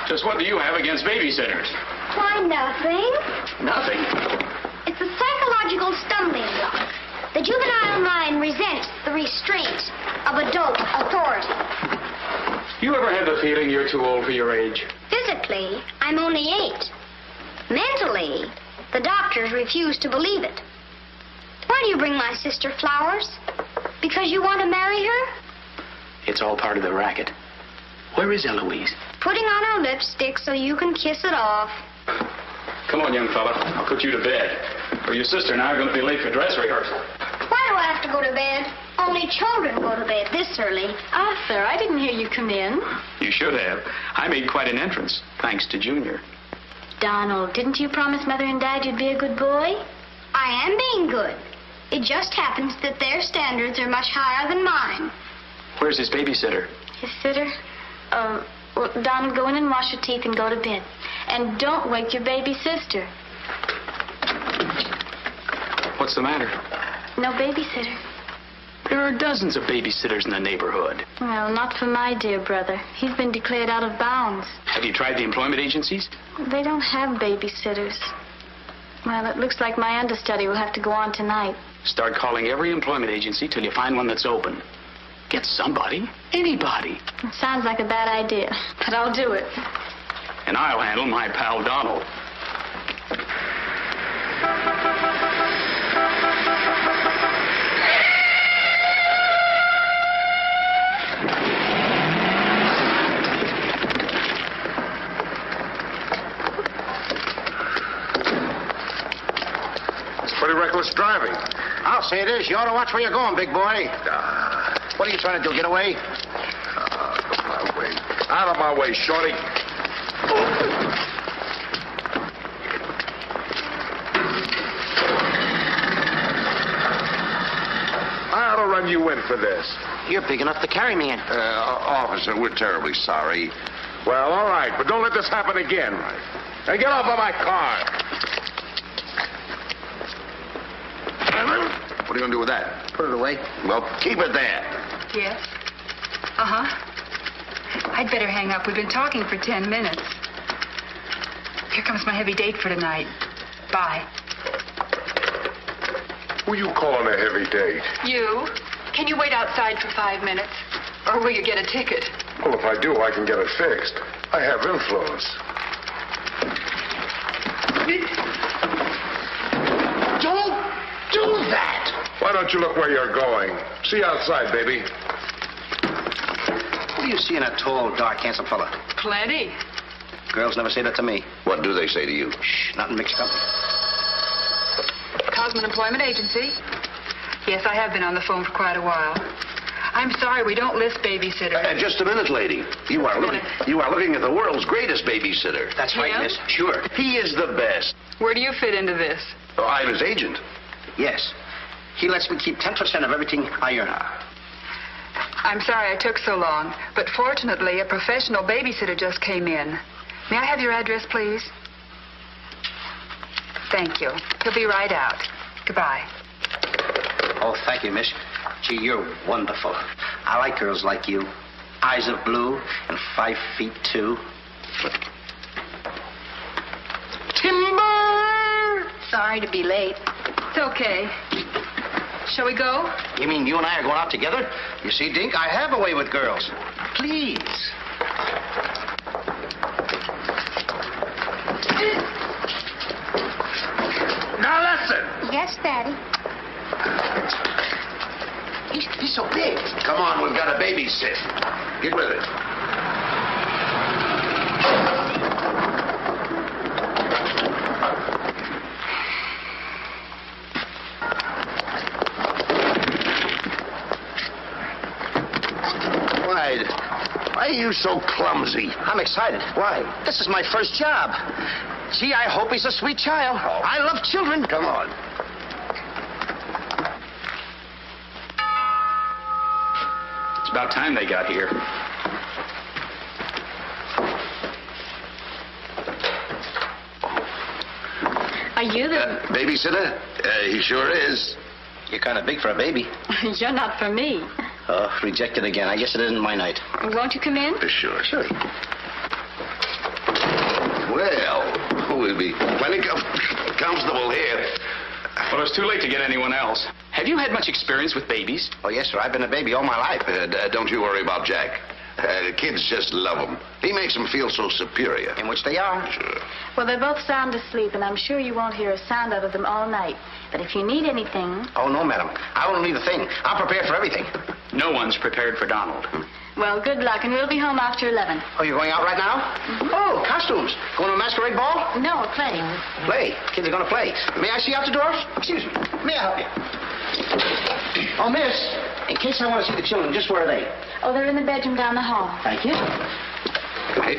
Just what do you have against babysitters? Why, nothing. Nothing. It's a psychological stumbling block. The juvenile mind resents the restraint of adult authority. You ever had the feeling you're too old for your age? Physically, I'm only 8. Mentally, the doctors refuse to believe it. Why do you bring my sister flowers? Because you want to marry her? It's all part of the racket. Where is Eloise? Putting on her lipstick so you can kiss it off. Come on, young fella. I'll put you to bed. Or your sister and I are going to be late for dress rehearsal. Why do I have to go to bed? Only children go to bed this early. Arthur, I didn't hear you come in. You should have. I made quite an entrance, thanks to Junior. Donald, didn't you promise Mother and Dad you'd be a good boy? I am being good. It just happens that their standards are much higher than mine. Where's his babysitter? His sitter? Well, Donald, go in and wash your teeth and go to bed. And don't wake your baby sister. What's the matter? No babysitter. There are dozens of babysitters in the neighborhood. Well, not for my dear brother. He's been declared out of bounds. Have you tried the employment agencies? They don't have babysitters. Well, it looks like my understudy will have to go on tonight. Start calling every employment agency till you find one that's open. Get somebody. Anybody. It sounds like a bad idea, but I'll do it. And I'll handle my pal Donald. Pretty reckless driving. I'll say it is. You ought to watch where you're going, big boy. What are you trying to do, get away? Out of my way. Out of my way, shorty. I ought to run you in for this. You're big enough to carry me in. Officer, we're terribly sorry. Well, all right, but don't let this happen again. Now get off of my car. What are you going to do with that? Put it away. Well, keep it there. Yes? Uh-huh. I'd better hang up. We've been talking for 10 minutes. Here comes my heavy date for tonight. Bye. Who you calling a heavy date? You? Can you wait outside for 5 minutes? Or will you get a ticket? Well, if I do, I can get it fixed. I have influence. Don't do that! Why don't you look where you're going? See you outside, baby. What do you see in a tall, dark, handsome fella? Plenty. Girls never say that to me. What do they say to you? Shh, not in mixed company. Cosman Employment Agency. Yes, I have been on the phone for quite a while. I'm sorry, we don't list babysitters. Just a minute, lady. You are looking at the world's greatest babysitter. That's right, Him? miss. Sure. He is the best. Where do you fit into this? Oh, I'm his agent. Yes. He lets me keep 10% of everything I earn. I'm sorry I took so long, but fortunately, a professional babysitter just came in. May I have your address, please? Thank you. He'll be right out. Goodbye. Oh, thank you, miss. Gee, you're wonderful. I like girls like you. Eyes of blue and 5'2". Timber! Sorry to be late. It's okay. Shall we go? You mean you and I are going out together? You see, Dink, I have a way with girls. Please. Now listen. Yes, Daddy. He's so big. Come on, we've got to babysit. Get with it. Why are you so clumsy? I'm excited. Why? This is my first job. Gee, I hope he's a sweet child. Oh. I love children. Come on. It's about time they got here. Are you the... Babysitter? He sure is. You're kind of big for a baby. You're not for me. Oh, rejected again. I guess it isn't my night. Won't you come in? Sure. we'll be plenty comfortable here. Well, it's too late to get anyone else. Have you had much experience with babies? Oh, yes, sir. I've been a baby all my life. Don't you worry about Jack. Kids just love him. He makes them feel so superior. In which they are. Sure. Well, they're both sound asleep, and I'm sure you won't hear a sound out of them all night. But if you need anything... Oh, no, madam. I won't need a thing. I'm prepared for everything. No one's prepared for Donald. Well, good luck, and we'll be home after 11. Oh, you're going out right now? Mm-hmm. Oh, costumes. Going to a masquerade ball? No, play. Play? Kids are going to play. May I see you out the door? Excuse me. May I help you? Oh, miss, in case I want to see the children, just where are they? Oh, they're in the bedroom down the hall. Thank you. Hey.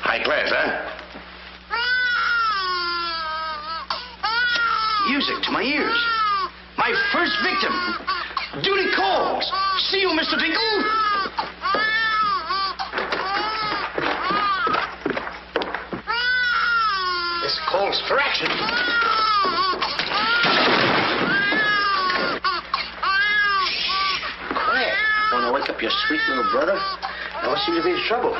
High class, huh? Music to my ears. My first victim. Duty calls. See you, Mr. Dinkle. This calls for action. Quiet. Want to wake up your sweet little brother? Now, what seems to be the trouble?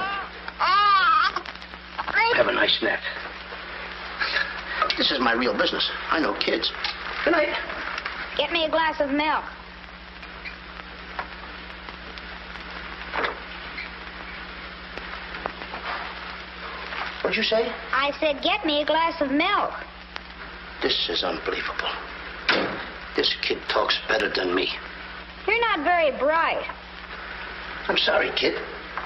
Have a nice nap. This is my real business. I know kids. Good night. Get me a glass of milk. What'd you say? I said, get me a glass of milk. This is unbelievable. This kid talks better than me. You're not very bright. I'm sorry, kid.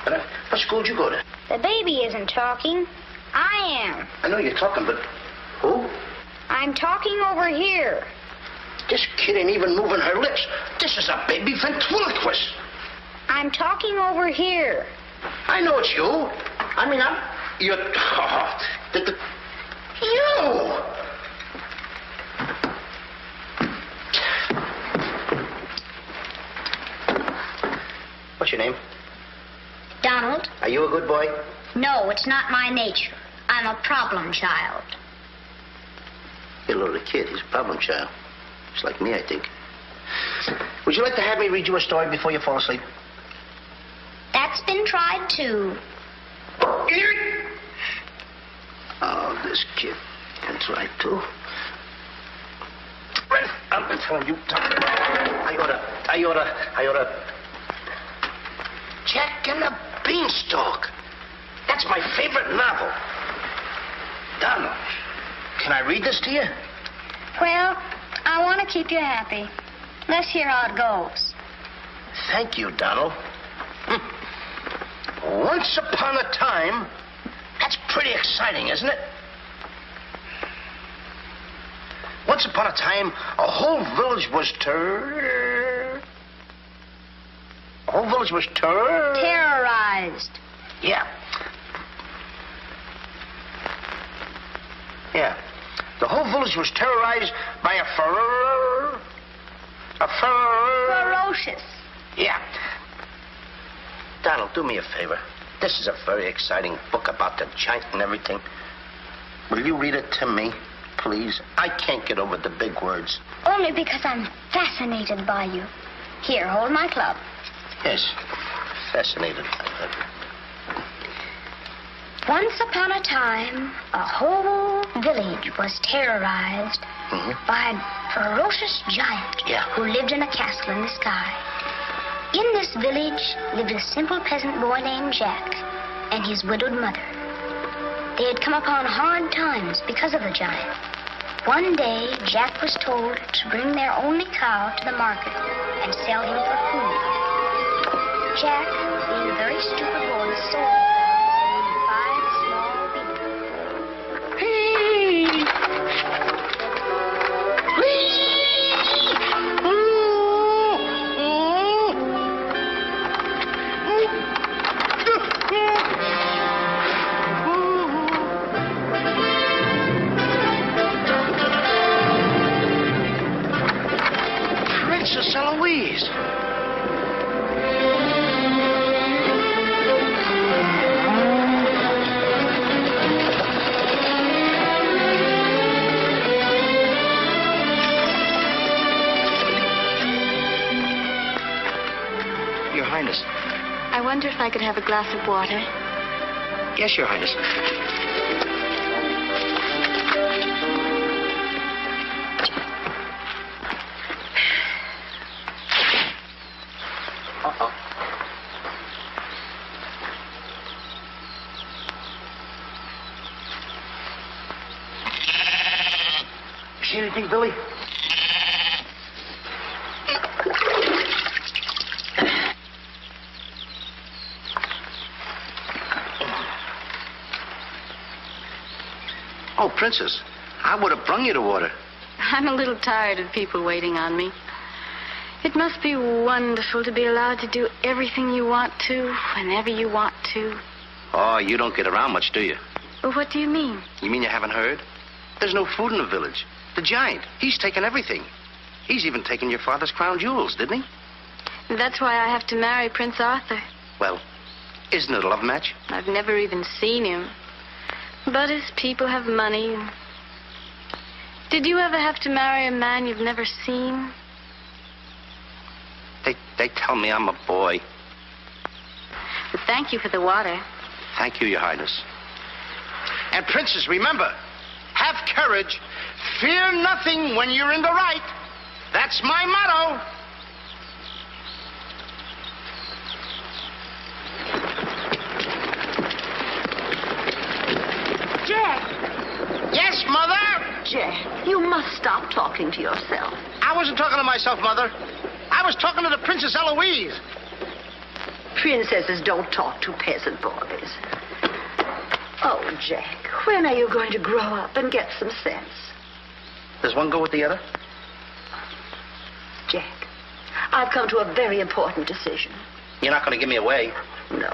But what school did you go to? The baby isn't talking. I am. I know you're talking, but who? I'm talking over here. This kid ain't even moving her lips. This is a baby ventriloquist. I'm talking over here. I know it's you. I mean, you're... You! What's your name? Donald? Are you a good boy? No, it's not my nature. I'm a problem child. You're a little kid. He's a problem child. Just like me, I think. Would you like to have me read you a story before you fall asleep? That's been tried, too. Oh, this kid can try, too. I'm telling you, I oughta... Jack and the Beanstalk. That's my favorite novel. Donald, can I read this to you? Well, I want to keep you happy. Let's hear how it goes. Thank you, Donald. Once upon a time... That's pretty exciting, isn't it? Once upon a time, a whole village was Terrorized. Yeah. Yeah. The whole village was terrorized by a Ferocious. Yeah. Donald, do me a favor. This is a very exciting book about the giant and everything. Will you read it to me, please? I can't get over the big words. Only because I'm fascinated by you. Here, hold my club. Yes, fascinated. Once upon a time, a whole village was terrorized by a ferocious giant who lived in a castle in the sky. In this village lived a simple peasant boy named Jack and his widowed mother. They had come upon hard times because of the giant. One day, Jack was told to bring their only cow to the market and sell him for food. Jack, being a very stupid boy, sold the cow for 5 small beans. Princess Eloise. I could have a glass of water? Yes, Your Highness. Uh-oh. See anything, Billy? Oh, Princess, I would have brung you the water. I'm a little tired of people waiting on me. It must be wonderful to be allowed to do everything you want to, whenever you want to. Oh, you don't get around much, do you? Well, what do you mean? You mean you haven't heard? There's no food in the village. The giant, he's taken everything. He's even taken your father's crown jewels, didn't he? That's why I have to marry Prince Arthur. Well, isn't it a love match? I've never even seen him. But his people have money. Did you ever have to marry a man you've never seen? They tell me I'm a boy. But thank you for the water. Thank you, Your Highness. And, Princess, remember, have courage. Fear nothing when you're in the right. That's my motto. Jack! Yes, Mother? Jack, you must stop talking to yourself. I wasn't talking to myself, Mother. I was talking to the Princess Eloise. Princesses don't talk to peasant boys. Oh, Jack, when are you going to grow up and get some sense? Does one go with the other? Jack, I've come to a very important decision. You're not going to give me away. No.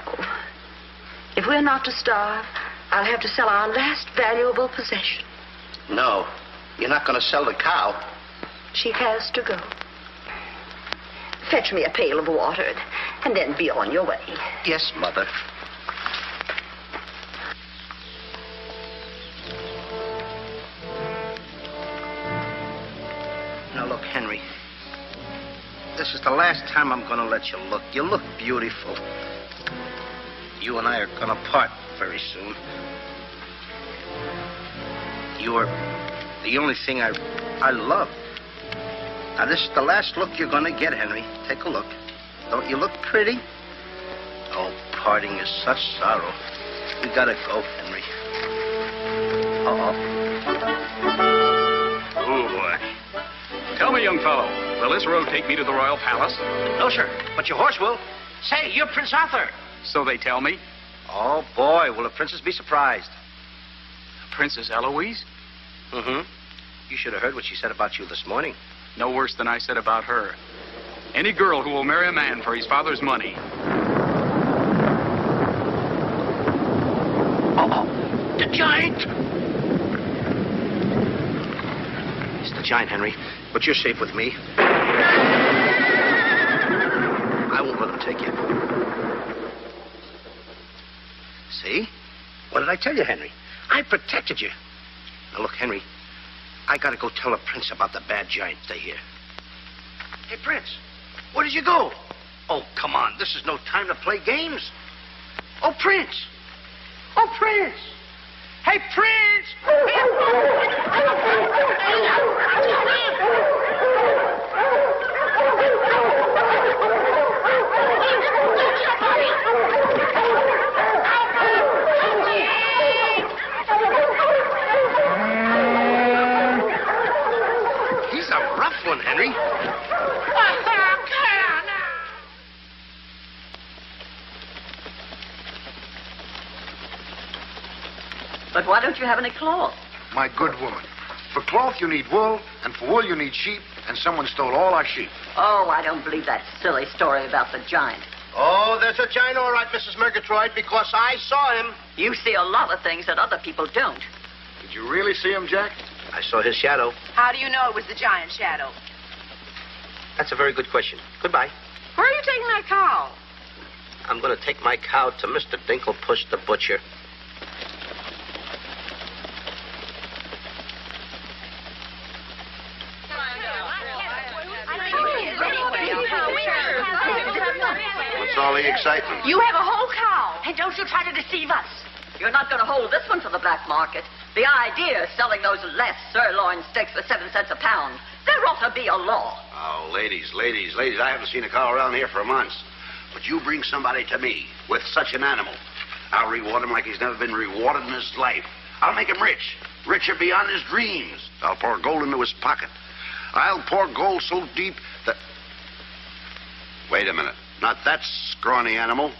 If we're not to starve, I'll have to sell our last valuable possession. No, you're not going to sell the cow. She has to go. Fetch me a pail of water, and then be on your way. Yes, Mother. Now, look, Henry. This is the last time I'm going to let you look. You look beautiful. You and I are going to part very soon. You're the only thing I love. Now, this is the last look you're going to get, Henry. Take a look. Don't you look pretty? Oh, parting is such sorrow. We gotta go, Henry. Oh, boy. Tell me, young fellow, will this road take me to the royal palace? No, sir, but your horse will. Say, you're Prince Arthur. So they tell me. Oh, boy, will the princess be surprised. Princess Eloise? Mm-hmm. You should have heard what she said about you this morning. No worse than I said about her. Any girl who will marry a man for his father's money. Uh-oh. The giant! It's the giant, Henry. But you're safe with me. I won't let him take you. See? What did I tell you, Henry? I protected you. Now, look, Henry. I gotta go tell the prince about the bad giant they hear. Hey, Prince, where did you go? Oh, come on. This is no time to play games. Oh, Prince. Oh, Prince. Hey, Prince. He's a rough one, Henry. But why don't you have any cloth? My good woman, for cloth you need wool, and for wool you need sheep, and someone stole all our sheep. Oh, I don't believe that silly story about the giant. Oh, there's a giant, all right, Mrs. Murgatroyd, because I saw him. You see a lot of things that other people don't. Did you really see him, Jack? I saw his shadow. How do you know it was the giant shadow? That's a very good question. Goodbye. Where are you taking that cow? I'm going to take my cow to Mr. Dinklepush the butcher. What's all the excitement? You have a whole Hey, don't you try to deceive us. You're not going to hold this one for the black market. The idea of selling those less sirloin steaks for 7 cents a pound. There ought to be a law. Oh, ladies, I haven't seen a cow around here for months. But you bring somebody to me with such an animal, I'll reward him like he's never been rewarded in his life. I'll make him rich, richer beyond his dreams. I'll pour gold into his pocket. I'll pour gold so deep that... Wait a minute. Not that scrawny animal.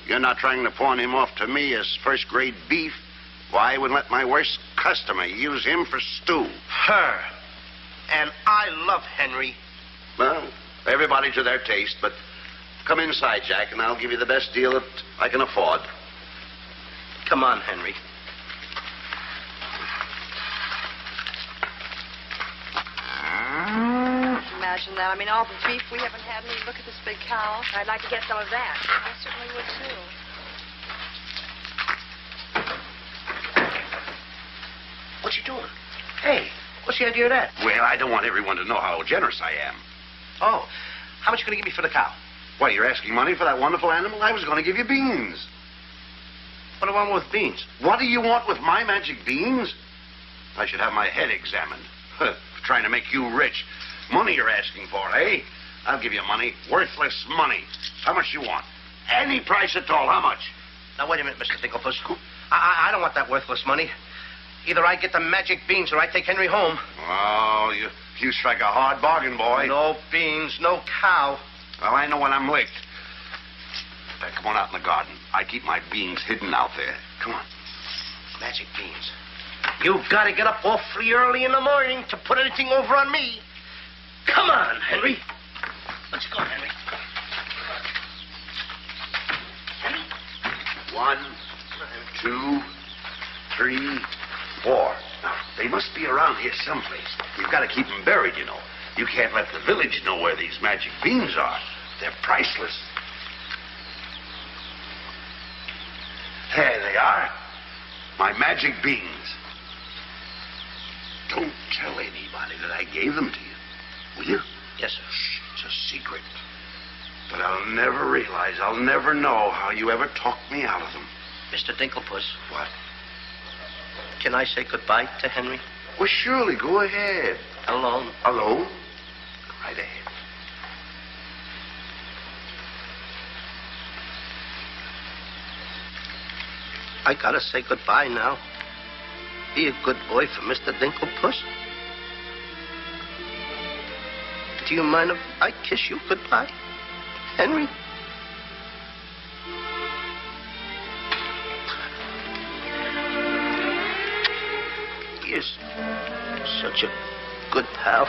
You're not trying to pawn him off to me as first-grade beef? Why, I would let my worst customer use him for stew. Her. And I love Henry. Well, everybody to their taste, but come inside, Jack, and I'll give you the best deal that I can afford. Come on, Henry. Imagine that. I mean, all the beef we haven't had. And look at this big cow. I'd like to get some of that. I certainly would, too. What's he doing? Hey, what's the idea of that? Well, I don't want everyone to know how generous I am. Oh, how much are you going to give me for the cow? Why, you're asking money for that wonderful animal? I was going to give you beans. What do I want with beans? What do you want with my magic beans? I should have my head examined. Trying to make you rich. Money you're asking for, eh? I'll give you money. Worthless money. How much you want? Any price at all. How much? Now, wait a minute, Mr. Dinklepuss. I don't want that worthless money. Either I get the magic beans or I take Henry home. Oh, you strike a hard bargain, boy. No beans, no cow. Well, I know when I'm licked. Come on out in the garden. I keep my beans hidden out there. Come on. Magic beans. You've got to get up awfully early in the morning to put anything over on me. Come on, Henry. Let's go, Henry. Henry? 1, 2, 3, 4. Now, they must be around here someplace. You've got to keep them buried, you know. You can't let the village know where these magic beans are. They're priceless. There they are. My magic beans. Don't tell anybody that I gave them to you. Will you? Yes, sir. Shh, it's a secret. But I'll never realize, I'll never know how you ever talked me out of them. Mr. Dinklepuss. What? Can I say goodbye to Henry? Well, surely, go ahead. Alone? Alone? Go right ahead. I gotta say goodbye now. Be a good boy for Mr. Dinklepuss. Do you mind if I kiss you goodbye, Henry? You're such a good pal.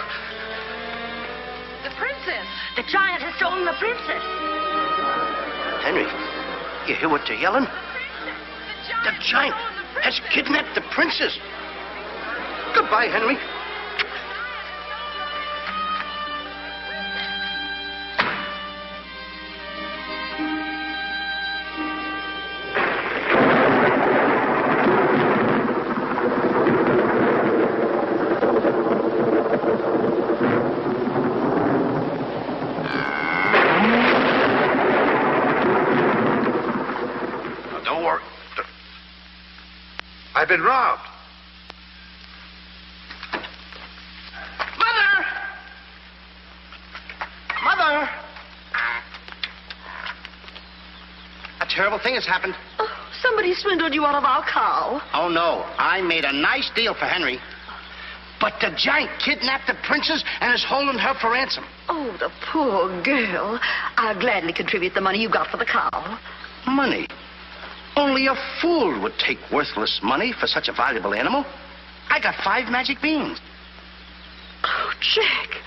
The princess. The giant has stolen the princess. Henry, you hear what they're yelling? The giant has kidnapped the princess. Goodbye, Henry. I've been robbed. Mother! Mother! A terrible thing has happened. Oh, somebody swindled you out of our cow. Oh, no. I made a nice deal for Henry. But the giant kidnapped the princess and is holding her for ransom. Oh, the poor girl. I'll gladly contribute the money you got for the cow. Money? Only a fool would take worthless money for such a valuable animal. I got 5 magic beans. Oh, Jack,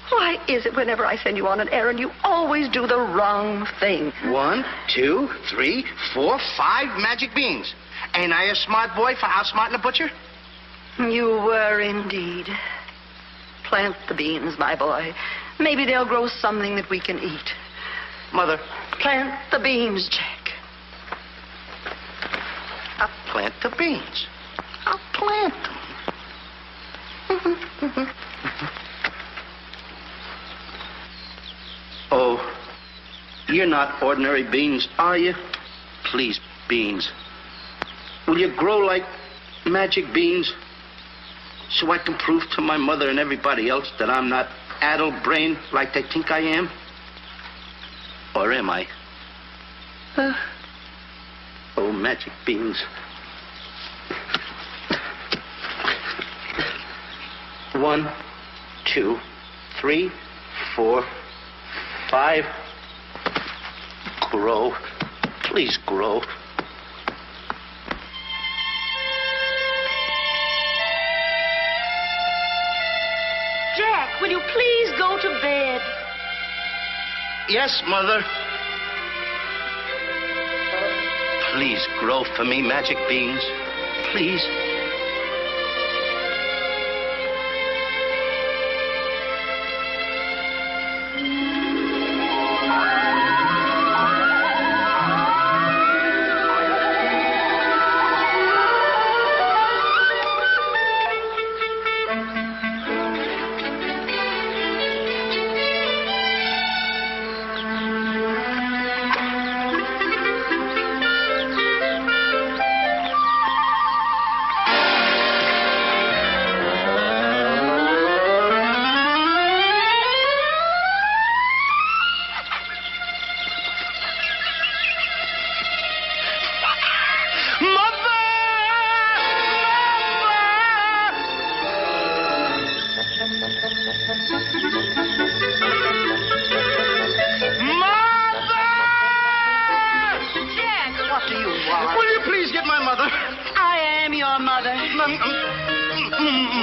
why is it whenever I send you on an errand, you always do the wrong thing? 1, 2, 3, 4, 5 magic beans. Ain't I a smart boy for outsmarting a butcher? You were indeed. Plant the beans, my boy. Maybe they'll grow something that we can eat. Mother. Plant the beans, Jack. I'll plant the beans. I'll plant them. Oh, you're not ordinary beans, are you? Please, beans. Will you grow like magic beans so I can prove to my mother and everybody else that I'm not addle-brained like they think I am? Or am I? Oh, magic beans. 1, 2, 3, 4, 5. Grow. Please grow. Jack, will you please go to bed? Yes, Mother. Please grow for me, magic beans. Please.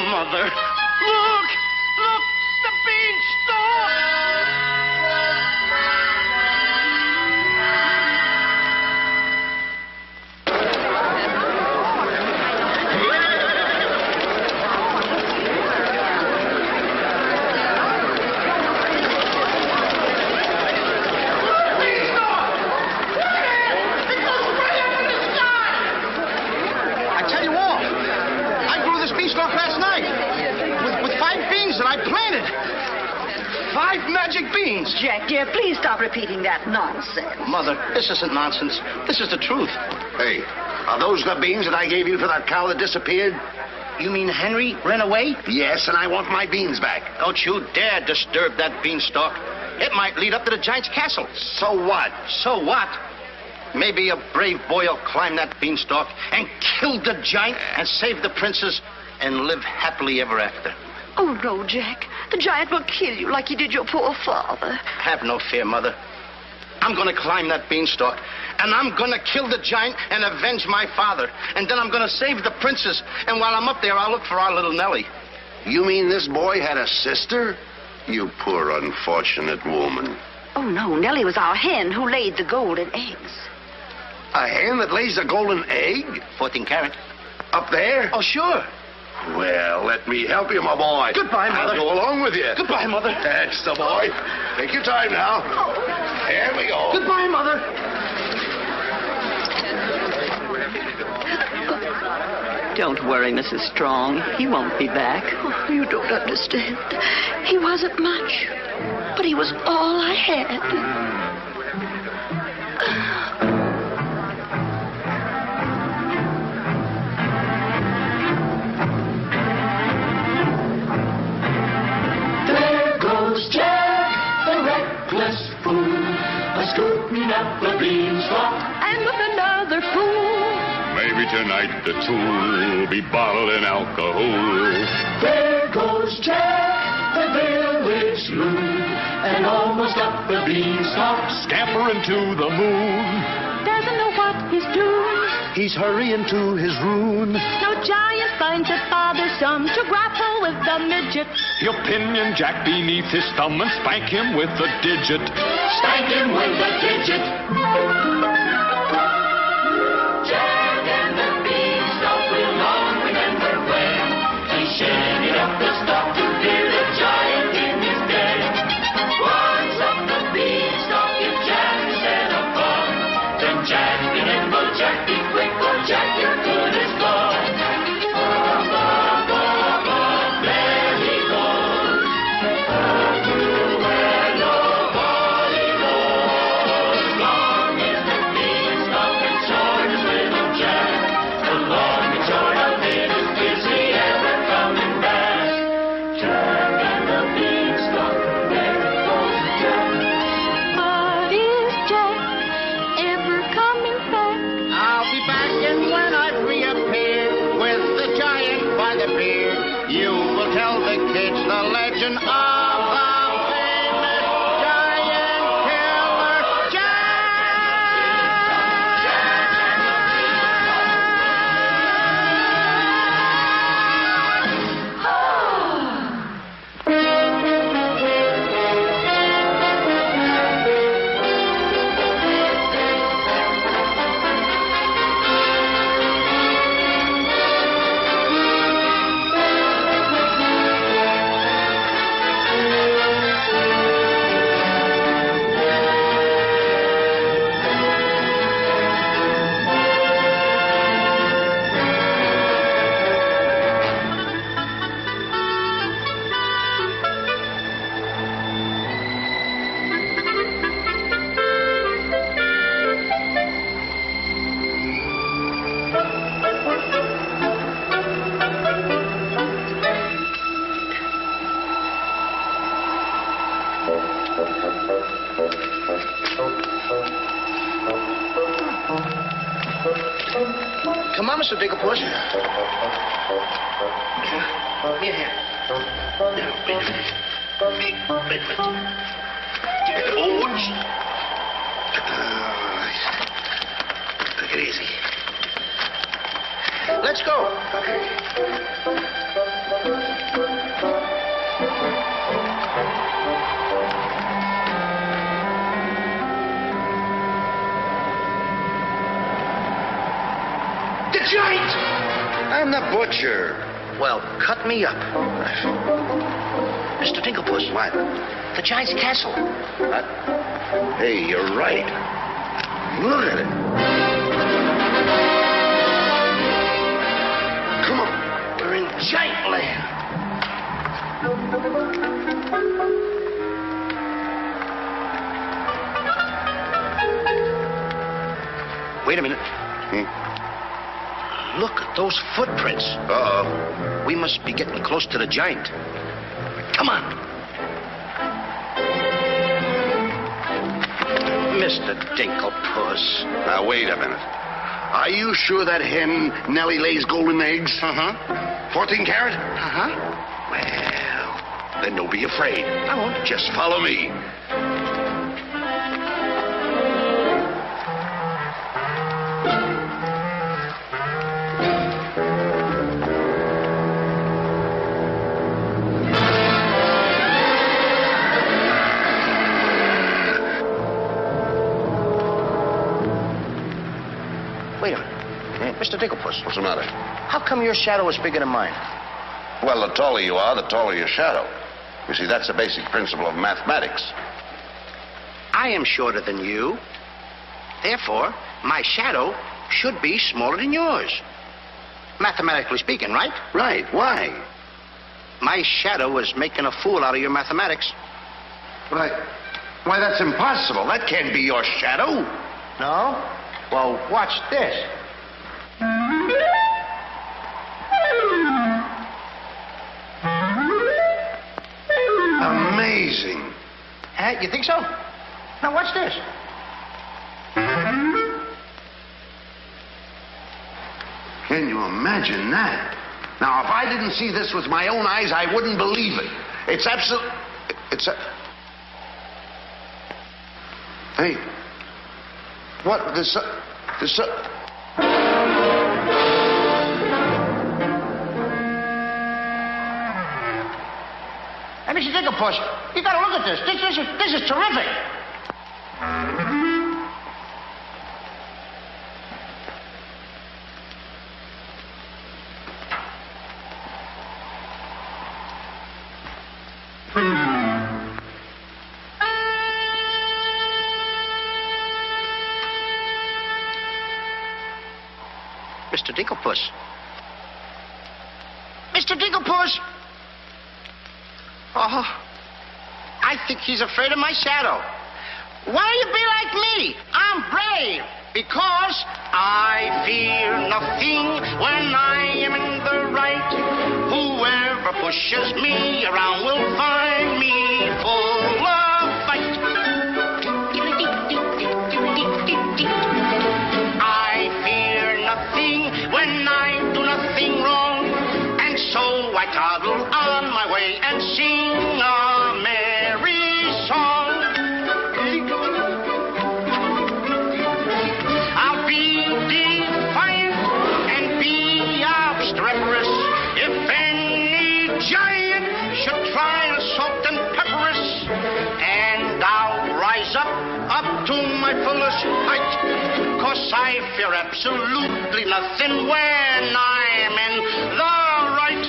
Mother. Look! Look! The beanstalk! I tell you all, I grew this beanstalk last night with 5 beans that I planted. 5 magic beans. Jack, dear, please stop repeating that nonsense. Mother, this isn't nonsense. This is the truth. Hey, are those the beans that I gave you for that cow that disappeared? You mean Henry ran away? Yes, and I want my beans back. Don't you dare disturb that beanstalk. It might lead up to the giant's castle. So what? So what? Maybe a brave boy will climb that beanstalk and kill the giant and save the princess and live happily ever after. Oh, no, Jack. The giant will kill you like he did your poor father. Have no fear, Mother. I'm going to climb that beanstalk, and I'm going to kill the giant and avenge my father. And then I'm going to save the princess. And while I'm up there, I'll look for our little Nellie. You mean this boy had a sister? You poor unfortunate woman. Oh, no. Nellie was our hen who laid the golden eggs. A hen that lays a golden egg? 14 carat. Up there? Oh, sure. Well, let me help you, my boy. Goodbye, Mother. I'll go along with you. Goodbye, Mother. That's the boy. Take your time now. There we go. Goodbye, Mother. Don't worry, Mrs. Strong. He won't be back. Oh, you don't understand. He wasn't much, but he was all I had. Jack, the reckless fool, a-scooting up the beanstalk, and with another fool. Maybe tonight the two will be bottling alcohol. There goes Jack, the village loon, and almost up the beanstalk, Scampering to the moon. doesn't know what he's doing. He's hurrying to his ruin. No giant finds it bothersome to grapple with the midget. He'll pinion Jack beneath his thumb and spank him with a digit. Spank him with a digit. Jack and the beanstalk will long remember when he shimmied up the stalk to hear the giant in his den. Once up the beanstalk, if Jack said a fun, then Jack be nimble, Jack be quick, or Jack your good is gone. Up, up, up, up, there he goes. Up to where nobody knows. Long is the tell the kids the legend of the famous giant killer Come on, Mr. Dinklepuss. Here, here. Now, wait a minute. Wait a minute. Take it easy. Let's go. The giant! I'm the butcher. Well, cut me up. Mr. Dinklepuss. What? The giant's castle. What? Hey, you're right. Look at it. Come on. We're in giant land. Wait a minute. Look at those footprints. Uh-oh. We must be getting close to the giant. Come on. Mr. Dinklepuss. Now, wait a minute. Are you sure that hen Nellie lays golden eggs? Uh-huh. 14 carat? Uh-huh. Well, then don't be afraid. I won't. Just follow me. Wait a minute. Mr. Dinklepuss. What's the matter? How come your shadow is bigger than mine? Well, the taller you are, the taller your shadow. You see, that's the basic principle of mathematics. I am shorter than you. Therefore, my shadow should be smaller than yours. Mathematically speaking, right? Right. Why? My shadow is making a fool out of your mathematics. Why, that's impossible. That can't be your shadow. No? Well, watch this. Amazing. You think so? Now, watch this. Can you imagine that? Now, if I didn't see this with my own eyes, I wouldn't believe it. It's absolute... Hey. What? Hey, Mr. Dinklepuss, you gotta look at this. This is terrific. Mr. Dinklepuss. Mr. Dinklepuss! Oh, I think he's afraid of my shadow. Why do you be like me? I'm brave because I fear nothing when I am in the right. Whoever pushes me around will find me full of fight. I fear nothing when I do nothing wrong, and so I toddle on giant should try to salt and pepper us, and I'll rise up to my fullest height, 'cause I fear absolutely nothing when I'm in the right.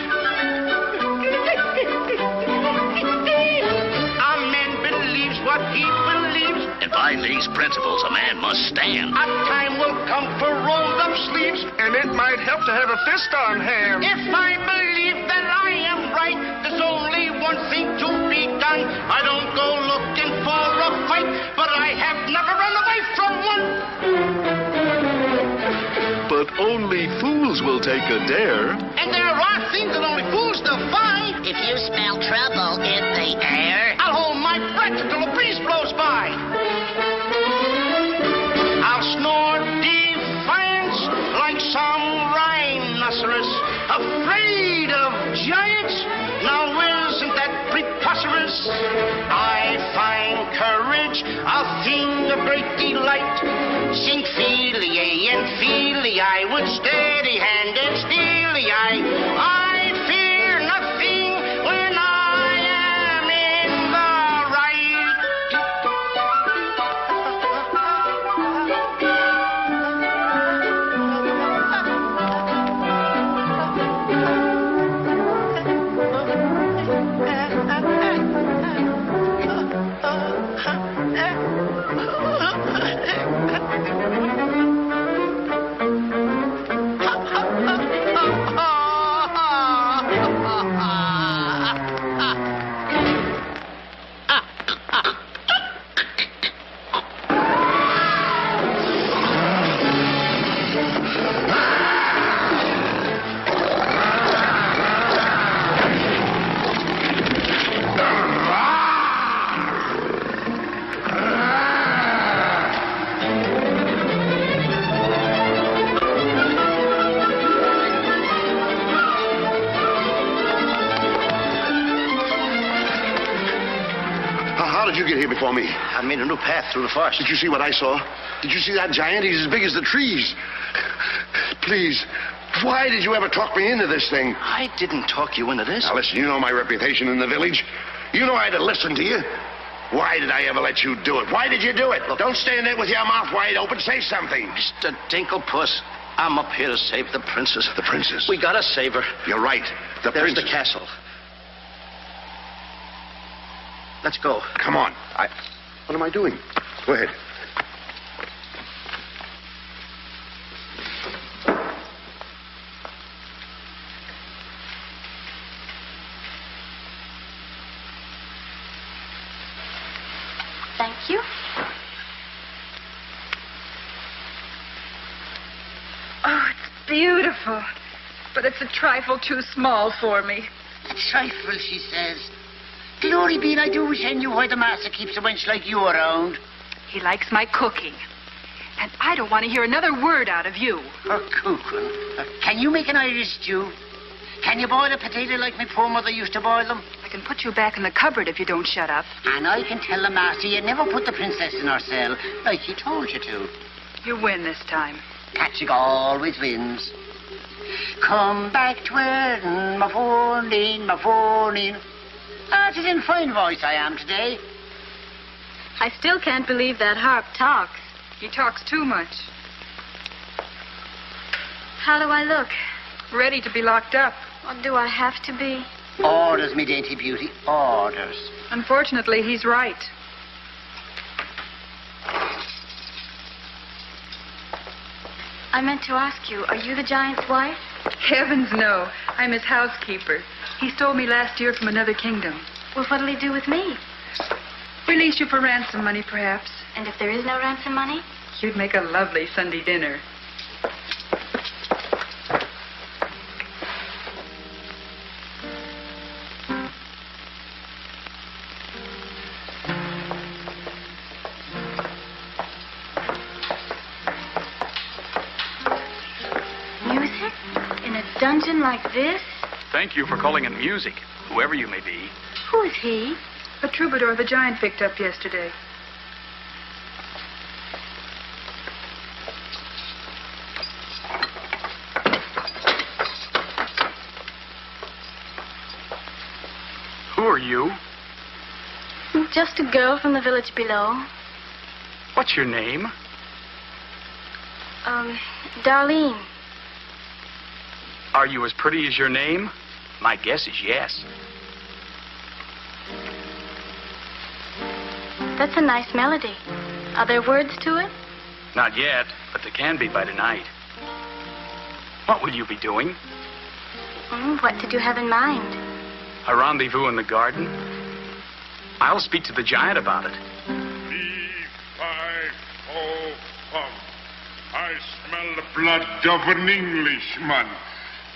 A man believes what he believes, And by these principles, a man must stand. a time will come for rolled up sleeves, And it might help to have a fist on hand. if I believe that I am right, there's only one thing to be done. I don't go looking for a fight, but I have never run away from one. But only fools will take a dare. And there are things that only fools defy. If you smell trouble in the air, I'll hold my breath until a breeze blows by. I'll snore defiance like some rhinoceros, afraid of giants. Now isn't that preposterous? I find courage a thing of great delight. Sing Feely and Feely, I would steady-handed steely. I fear nothing when I am in the right. How did you get here before me? I made a new path through the forest. Did you see what I saw? Did you see that giant? He's as big as the trees. Please, why did you ever talk me into this thing? I didn't talk you into this. Now, listen, you know my reputation in the village. You know I had to listen to you. Why did I ever let you do it? Why did you do it? Look, don't stand there with your mouth wide open. Say something. Mr. Dinklepuss, I'm up here to save the princess. The princess? We gotta save her. You're right. There's princess. the castle. Let's go. Come on. What am I doing? Go ahead. Thank you. Oh, it's beautiful. But it's a trifle too small for me. a trifle, she says. Glory be, I do wish I knew why the master keeps a wench like you around. He likes my cooking. And I don't want to hear another word out of you. Her cooking. Can you make an Irish stew? Can you boil a potato like my poor mother used to boil them? I can put you back in the cupboard if you don't shut up. And I can tell the master you never put the princess in her cell, like he told you to. You win this time. Patrick always wins. Come back to where my phone. Ah, it's in fine voice I am today. I still can't believe that harp talks. He talks too much. How do I look? Ready to be locked up. Or do I have to be? Orders, me dainty beauty, orders. Unfortunately, he's right. I meant to ask you, are you the giant's wife? Heavens, no. I'm his housekeeper. He stole me last year from another kingdom. Well, what'll he do with me? Release you for ransom money, perhaps. And if there is no ransom money? You'd make a lovely Sunday dinner. Music? In a dungeon like this? Thank you for calling it music, whoever you may be. Who is he? A troubadour the giant picked up yesterday. are you? Just a girl from the village below. What's your name? Darlene. Are you as pretty as your name? My guess is yes. That's a nice melody. Are there words to it? Not yet, but there can be by tonight. What will you be doing? What did you have in mind? A rendezvous in the garden? I'll speak to the giant about it. I smell the blood of an Englishman.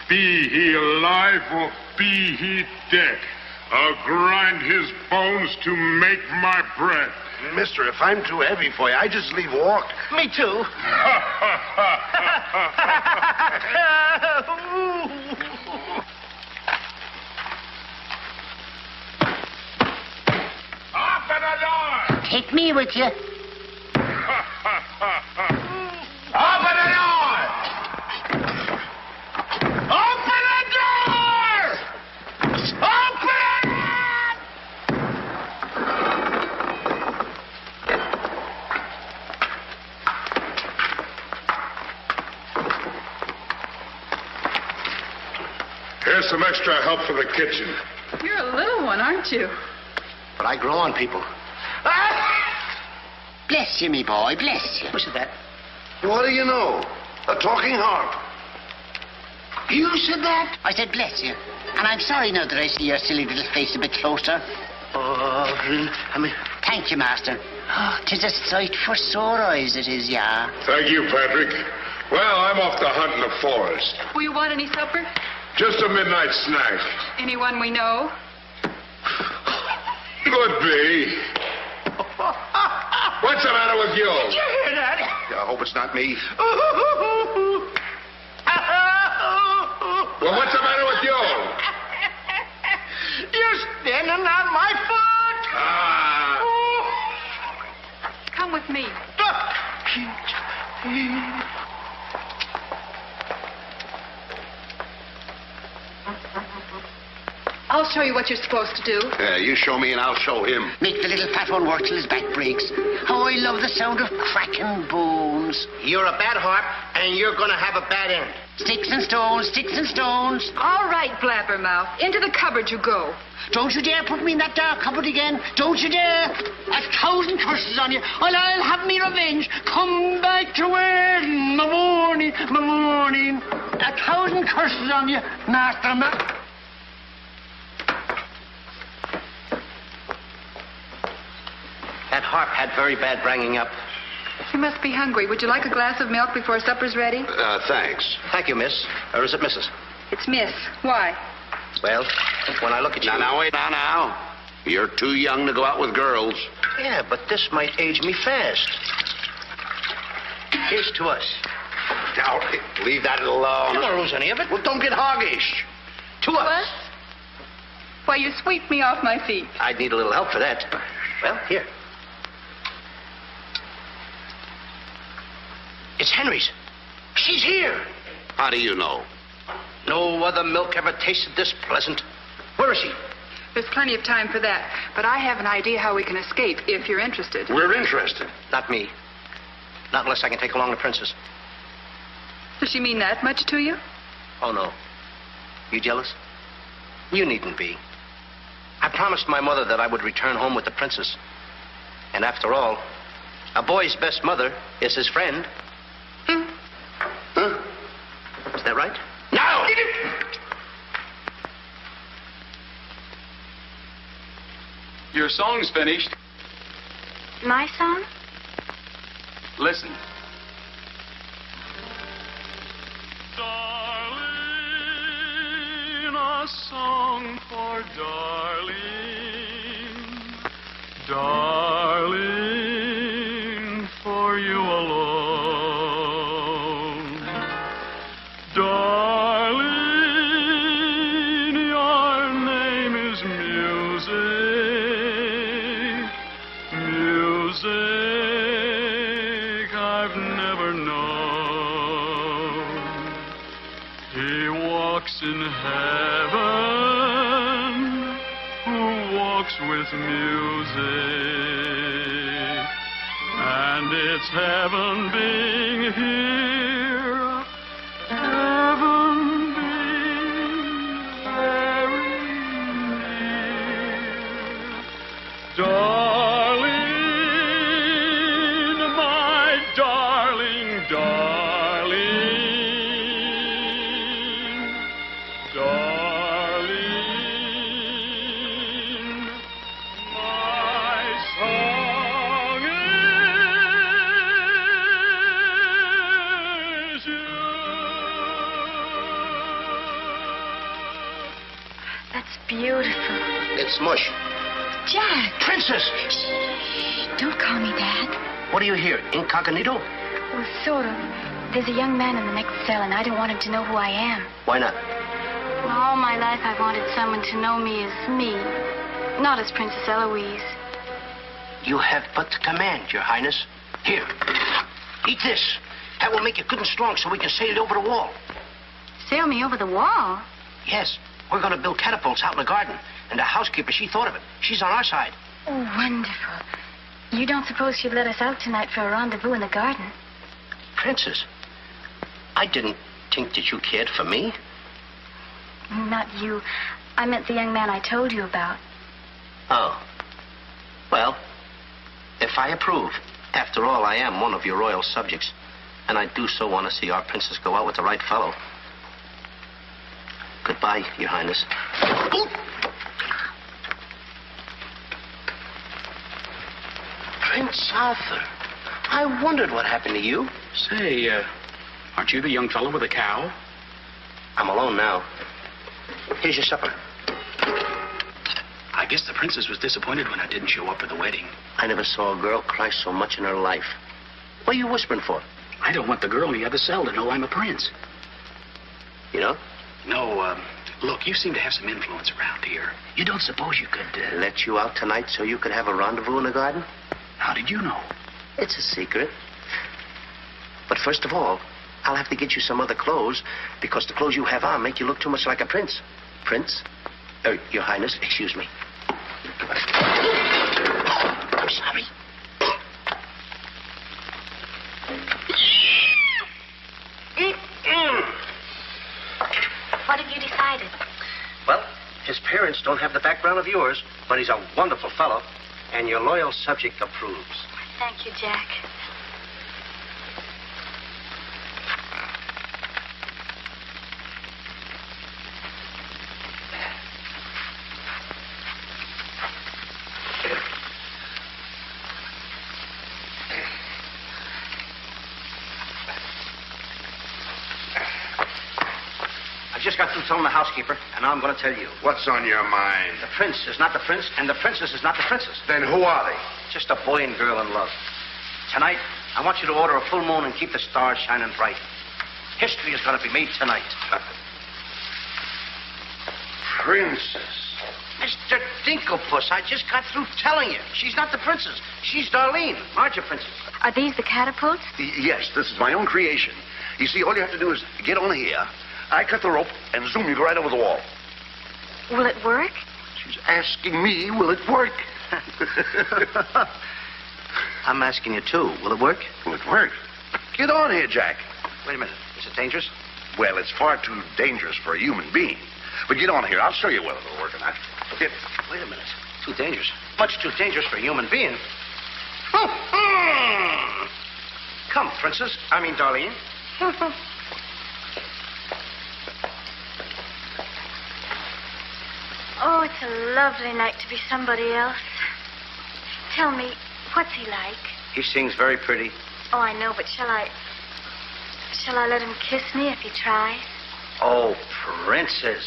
Be he alive or be he dead, I'll grind his bones to make my bread. Mister, if I'm too heavy for you, I just leave walk. Me too. Open the door! Take me with you. Open the door! Open the door! Open it! Here's some extra help for the kitchen. You're a little one, aren't you? But I grow on people. Bless you, me boy, bless you. Who said that? What do you know? A talking harp. You said that? I said bless you. And I'm sorry now that I see your silly little face a bit closer. Thank you, master. Oh, 'tis a sight for sore eyes, it is, yeah. Thank you, Patrick. Well, I'm off to hunt in the forest. Will you want any supper? Just a midnight snack. Anyone we know? Could be. What's the matter with you? Did you hear that? I hope it's not me. Well, what's the matter with you? You're standing on my foot. Come with me. I'll show you what you're supposed to do. Yeah, you show me and I'll show him. Make the little fat one work till his back breaks. How I love the sound of cracking bones. You're a bad harp, and you're going to have a bad end. Sticks and stones, sticks and stones. All right, blabbermouth. Into the cupboard you go. Don't you dare put me in that dark cupboard again. Don't you dare. 1,000 curses on you. Well, I'll have me revenge. Come back to where in the morning, 1,000 curses on you, master man. That harp had very bad bringing up. You must be hungry. Would you like a glass of milk before supper's ready? Thanks. Thank you, miss. Or is it Mrs.? It's Miss. Why? Well, when I look at you... Now, wait. Now. You're too young to go out with girls. Yeah, but this might age me fast. Here's to us. Now, leave that alone. You don't lose any of it. Well, don't get hoggish. To us. What? Why, you sweep me off my feet. I'd need a little help for that. Well, here. It's Henry's. She's here. How do you know? No other milk ever tasted this pleasant. Where is she? There's plenty of time for that. But I have an idea how we can escape, if you're interested. We're interested. Not me. Not unless I can take along the princess. Does she mean that much to you? Oh, no. You jealous? You needn't be. I promised my mother that I would return home with the princess. And after all, a boy's best mother is his friend. Huh? Is that right? No! Your song's finished. My song? Listen. Darling, a song for darling, darling, for you alone. Darling, your name is music, music I've never known. He walks in heaven, who walks with music, and it's heaven being here, heaven being very near. Darling, my darling, darling, darling, my song is you. That's beautiful. It's mush. Jack! Princess! Shh, don't call me that. What do you hear? Incognito? Well, sort of. There's a young man in the next cell, and I don't want him to know who I am. Why not? All my life I've wanted someone to know me as me, not as Princess Eloise. You have but to command, Your Highness. Here, eat this. That will make you good and strong so we can sail it over the wall. Sail me over the wall? Yes, we're going to build catapults out in the garden. And the housekeeper, she thought of it. She's on our side. Oh, wonderful. You don't suppose she'd let us out tonight for a rendezvous in the garden? Princess, I didn't think that you cared for me. Not you. I meant the young man I told you about. Oh. Well, if I approve, after all, I am one of your royal subjects. And I do so want to see our princess go out with the right fellow. Goodbye, Your Highness. Prince Arthur, I wondered what happened to you. Say, aren't you the young fellow with the cow? I'm alone now. Here's your supper. I guess the princess was disappointed when I didn't show up for the wedding. I never saw a girl cry so much in her life. What are you whispering for? I don't want the girl in the other cell to know I'm a prince. You know? No, look, you seem to have some influence around here. You don't suppose you could, let you out tonight so you could have a rendezvous in the garden? How did you know? It's a secret. But first of all, I'll have to get you some other clothes, because the clothes you have on make you look too much like a prince. Prince? Your Highness, excuse me. I'm sorry. What have you decided? Well, his parents don't have the background of yours, but he's a wonderful fellow, and your loyal subject approves. Thank you, Jack. I just got through telling the housekeeper, and now I'm going to tell you. What's on your mind? The prince is not the prince, and the princess is not the princess. Then who are they? Just a boy and girl in love. Tonight, I want you to order a full moon and keep the stars shining bright. History is going to be made tonight. Princess. Mr. Dinklepuss, I just got through telling you. She's not the princess. She's Darlene, aren't you, princess? Are these the catapults? Yes, this is my own creation. You see, all you have to do is get on here. I cut the rope, and zoom, you go right over the wall. Will it work? She's asking me, will it work? I'm asking you, too. Will it work? Will it work? Get on here, Jack. Wait a minute. Is it dangerous? Well, it's far too dangerous for a human being. But get on here. I'll show you whether it'll work or not. Get. Wait a minute. Too dangerous. Much too dangerous for a human being. Come, princess. I mean, Darlene. Oh, it's a lovely night to be somebody else. Tell me, what's he like? He sings very pretty. Oh, I know, but shall I let him kiss me if he tries? Oh, princess.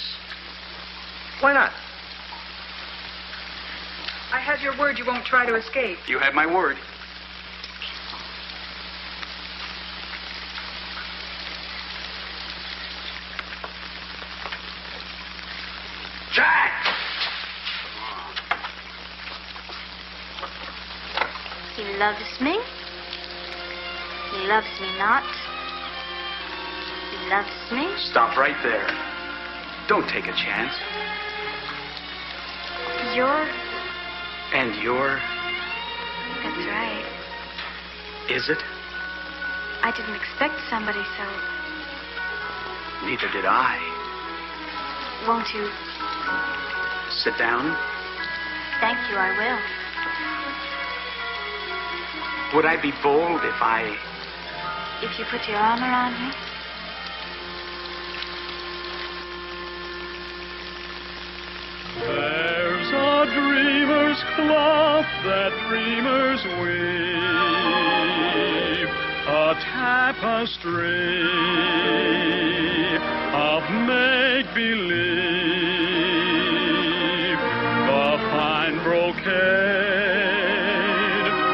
Why not? I have your word you won't try to escape. You have my word. Jack! He loves me. He loves me not. He loves me. Stop right there. Don't take a chance. You're And you're... That's right. Is it? I didn't expect somebody so... Neither did I. Won't you? Sit down. Thank you, I will. Would I be bold if I... If you put your arm around me? There's a dreamer's cloth that dreamers weave, a tapestry of make-believe, the fine brocade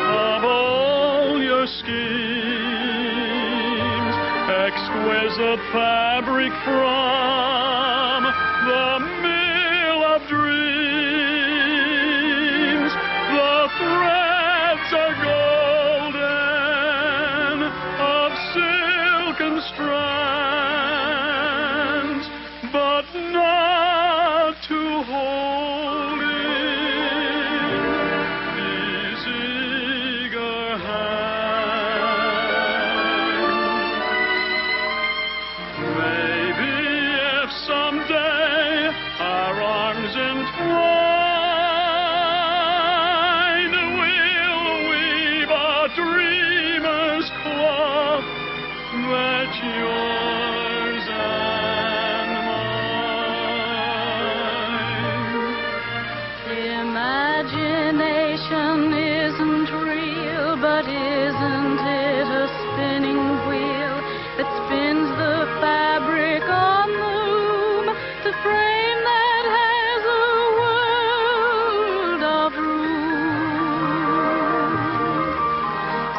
of all your schemes, exquisite fabric from the mill of dreams. The threads are golden, of silken strands, but not to hold in these eager hands. Maybe if someday our arms entwine, we'll weave a dreamer's cloth that's yours and mine. Imagination isn't real, but isn't it a spinning wheel that spins the fabric on the loom, the frame that has a world of room?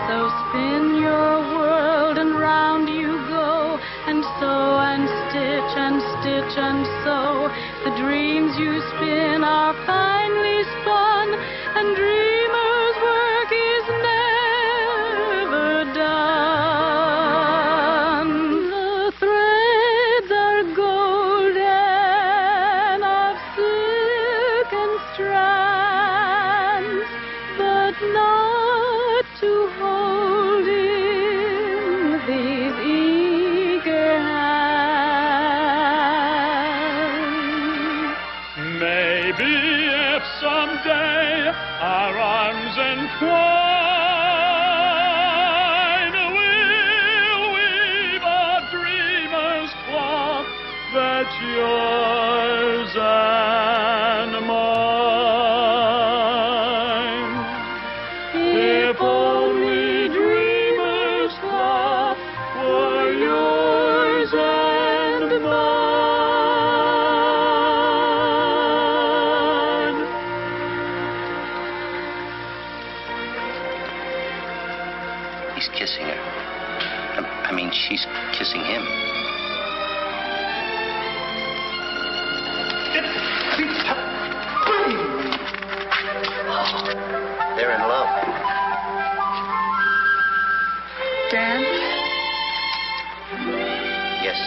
So spin your world and round you go, and sew and stitch and stitch and sew. The dreams you spin are finely spun, and dreamers' work is never done. The threads are golden, of silken strands, but not to hold in these eager hands. Maybe if someday our arms entwine, we'll weave a dreamer's cloth that's yours and mine. If only dreamer's cloth were yours and mine. He's kissing her. I mean, she's kissing him. They're in love. Dan? Yes.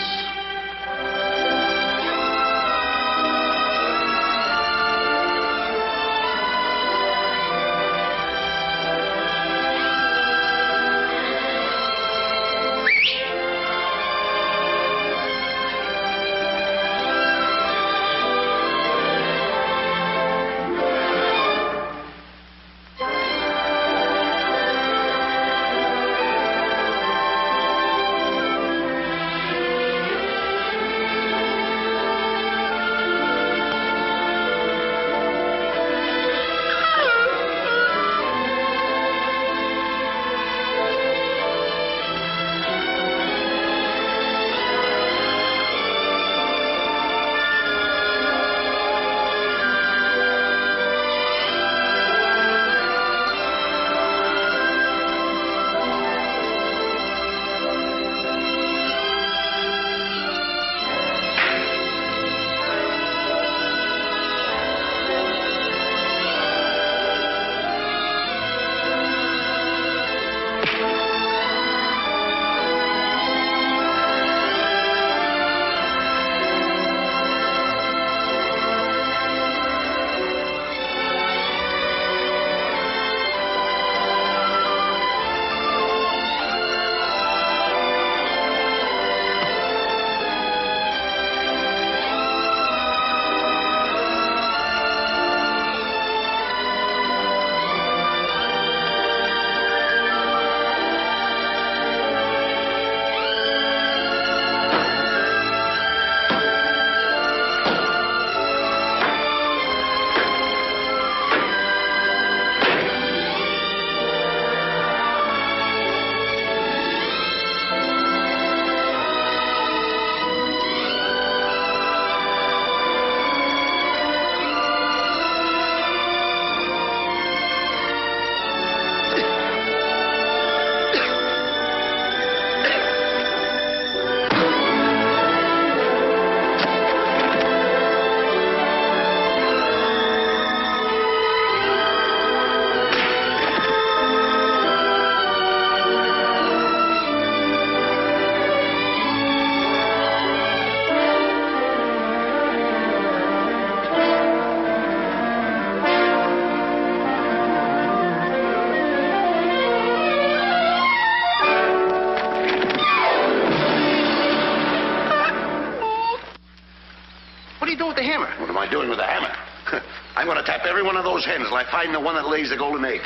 What are you doing with the hammer? What am I doing with the hammer? I'm going to tap every one of those hens till I find the one that lays the golden egg.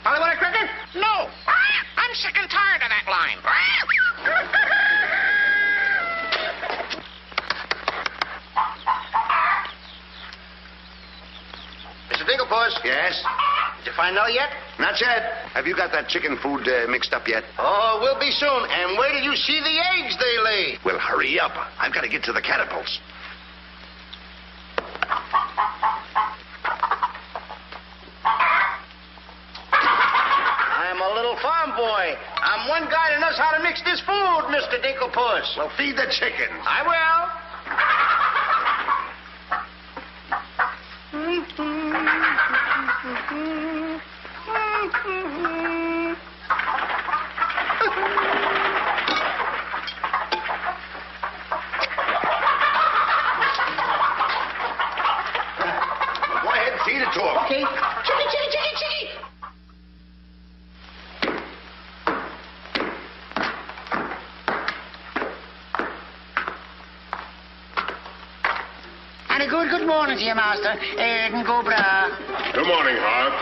Polly, want a cracker? No. I'm sick and tired of that line. Mr. Dinklepus? Yes? Did you find out yet? Not yet. Have you got that chicken food mixed up yet? Oh, we'll be soon. And where did you see the eggs they lay? Well, hurry up. I've got to get to the catapults. I'm a little farm boy. I'm one guy that knows how to mix this food, Mr. Dinklepus. Well, feed the chickens. I will. Go ahead and feed it to them. Okay. Chickie, chickie, chickie, chickie. And a good morning to you, Master. Go bra. Good morning, Hart.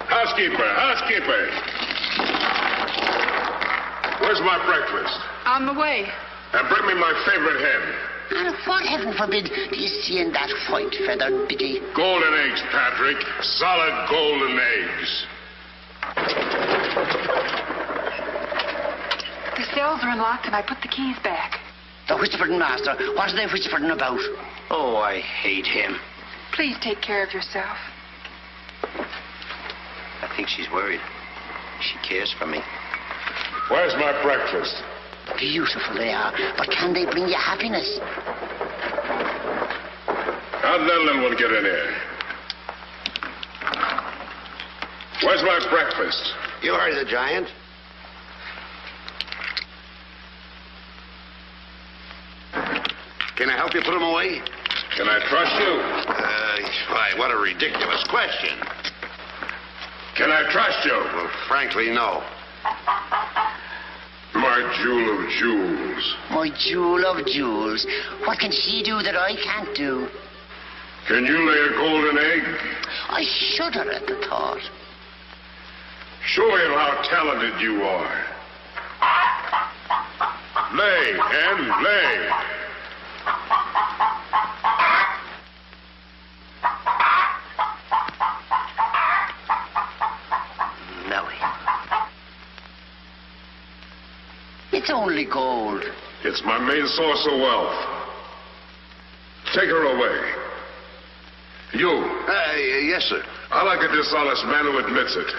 Housekeeper. Where's my breakfast? On the way. And bring me my favorite hen. And what, heaven forbid, do you see in that white feathered biddy? Golden eggs, Patrick. Solid golden eggs. The cells are unlocked and I put the keys back. The whispering, Master. What are they whispering about? Oh, I hate him. Please take care of yourself. I think she's worried. She cares for me. Where's my breakfast? Beautiful they are, but can they bring you happiness? How did that little one get in here? Where's my breakfast? You heard the giant. Can I help you put him away? Can I trust you? Why, what a ridiculous question. Can I trust you? Well, frankly, no. My jewel of jewels. My jewel of jewels. What can she do that I can't do? Can you lay a golden egg? I shudder at the thought. Show him how talented you are. Lay, hen, lay. Nellie. It's only gold. It's my main source of wealth. Take her away. You. Yes, sir. I like a dishonest man who admits it.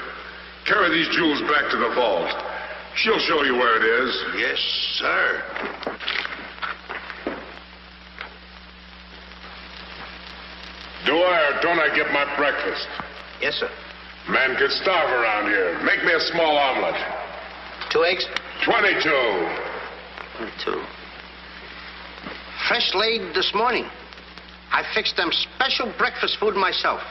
Carry these jewels back to the vault. She'll show you where it is. Yes, sir. Do I or don't I get my breakfast? Yes, sir. Man could starve around here. Make me a small omelet. 2 eggs? 22. 22. Fresh laid this morning. I fixed them special breakfast food myself.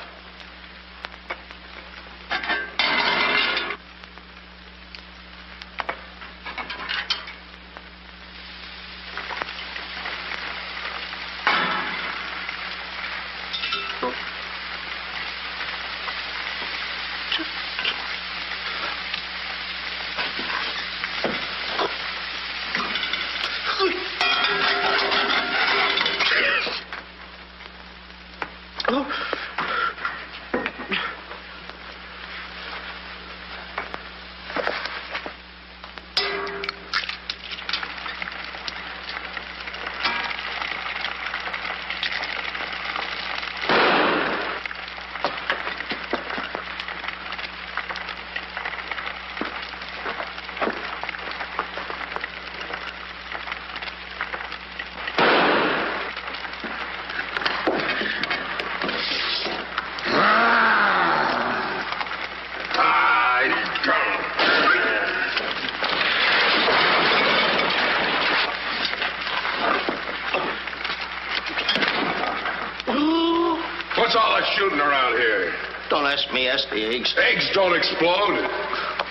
What's all that shooting around here? Don't ask me, ask the eggs. Eggs don't explode.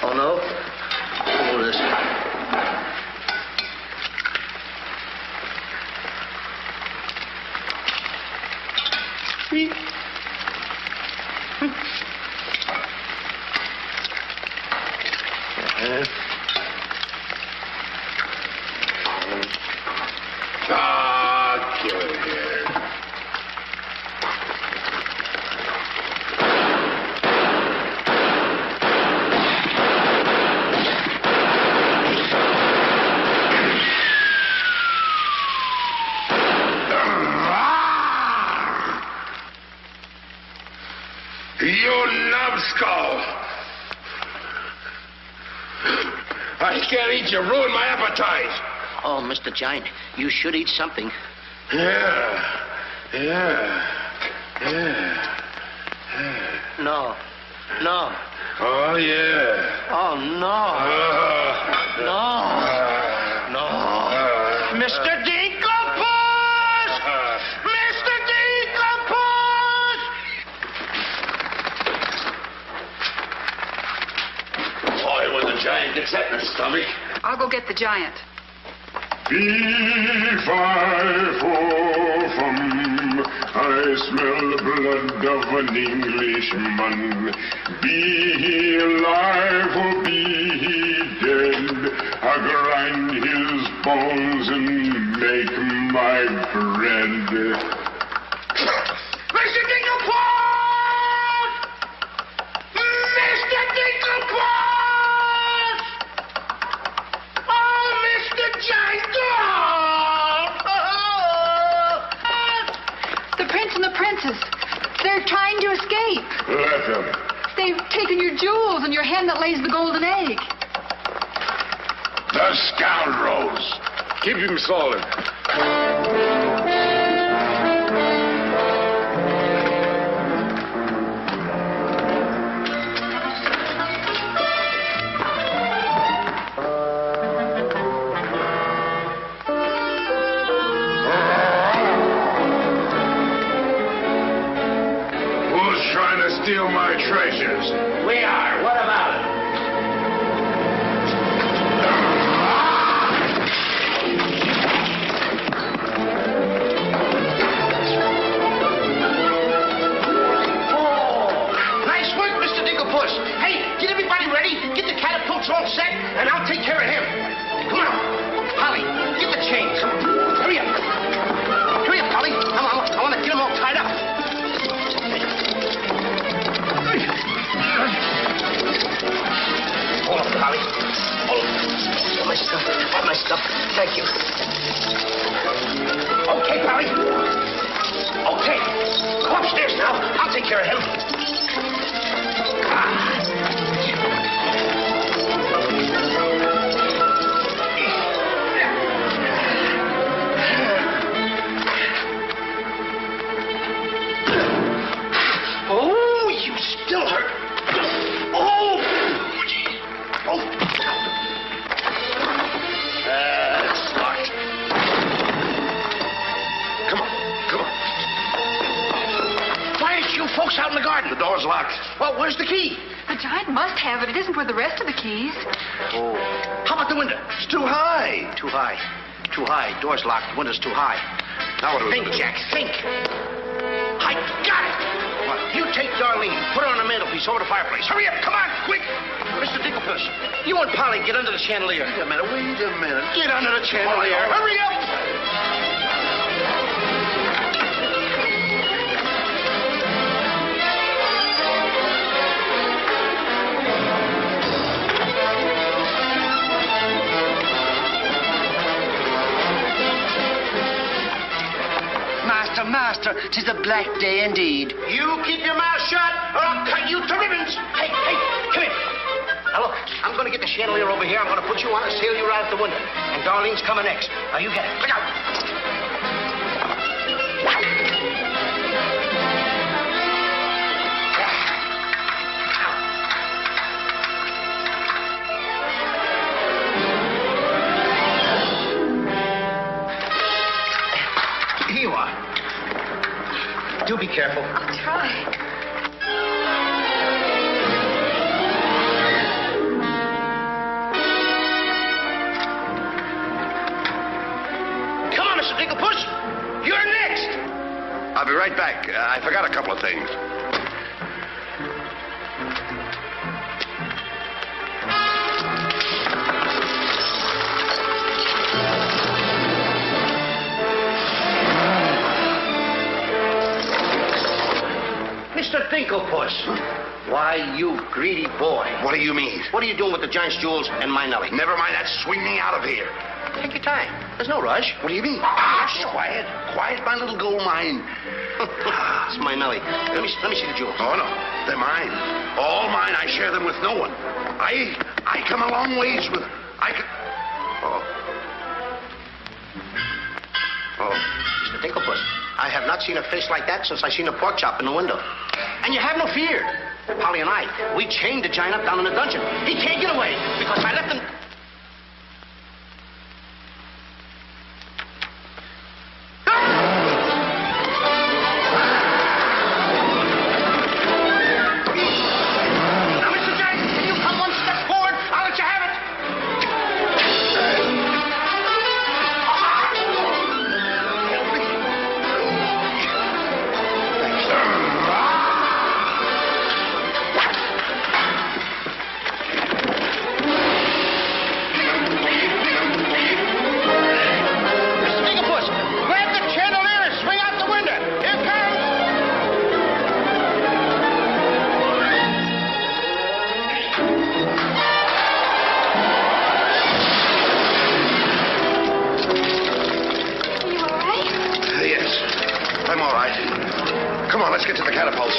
Oh, no? Hold this. You ruined my appetite. Oh, Mr. Giant, you should eat something. Yeah. No. Oh, yeah. Oh, no. No. Mr. Dinklepuss! Mr. Dinklepuss! Boy, when the giant gets that in his stomach. I'll go get the giant. Fee-fi-fo-fum, I smell the blood of an Englishman. Be he alive or be he dead, I grind his bones and make my bread. Mr. Dinklepuss! Mr. Dinklepuss! Oh, Mr. Giant! The prince and the princess. They're trying to escape. Let them. They've taken your jewels and your hen that lays the golden egg. The scoundrels. Keep him solid. Steal my treasures. We are. What about it? Oh, nice work, Mr. Dinklepuss. Hey, get everybody ready. Get the catapults all set, and I'll take care of him. Come on. Polly, get the chains. Hurry up. Hurry up, Polly. I want to get them all tied up. Hold up, Polly. Hold up. All my stuff. Thank you. Okay, Polly. Okay. Go upstairs now. I'll take care of him. Oh, you still hurt. It's locked. Come on. Why aren't you folks out in the garden? The door's locked. Well, where's the key? The giant must have it. It isn't for the rest of the keys. Oh. How about the window? It's too high. Too high. Door's locked. The window's too high. Now what do we do? Think, Jack, think. I got it. What? You take Darlene, put her on the mantelpiece over the fireplace. Hurry up, come on, quick. Mr. Dinklepuss, you and Polly get under the chandelier. Wait a minute. Get under the chandelier. Hurry up. Master, 'tis a black day indeed. You keep your mouth shut, or I'll cut you to ribbons. Hey, come here. Now, look, I'm going to get the chandelier over here. I'm going to put you on and sail you right out the window. And Darlene's coming next. Now, you get it. Look out. Here you are. Do be careful. I'll try. Come on, Mr. Dinklepuss. You're next. I'll be right back. I forgot a couple of things. Mr. Dinklepuss. Why, you greedy boy. What do you mean? What are you doing with the giant's jewels and my Nellie? Never mind that. Swing me out of here. Take your time. There's no rush. What do you mean? Quiet. Quiet, my little gold mine. It's my Nellie. Let me see the jewels. Oh, no. They're mine. All mine. I share them with no one. I come a long ways with... Oh, Mr. Dinklepuss, I have not seen a face like that since I seen a pork chop in the window. And you have no fear. Polly and I, we chained the giant up down in the dungeon. He can't get away because I left him... Now, Mr. Giant, if you come one step forward, I'll let you have it. I'm all right. Come on, let's get to the catapults.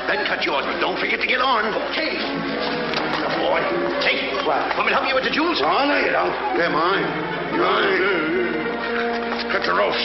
Then cut yours, but don't forget to get on. Okay. Good boy. Hey, what? Want me to help you with the jewels? Oh, no, you don't. They're mine. Mine. Cut the ropes.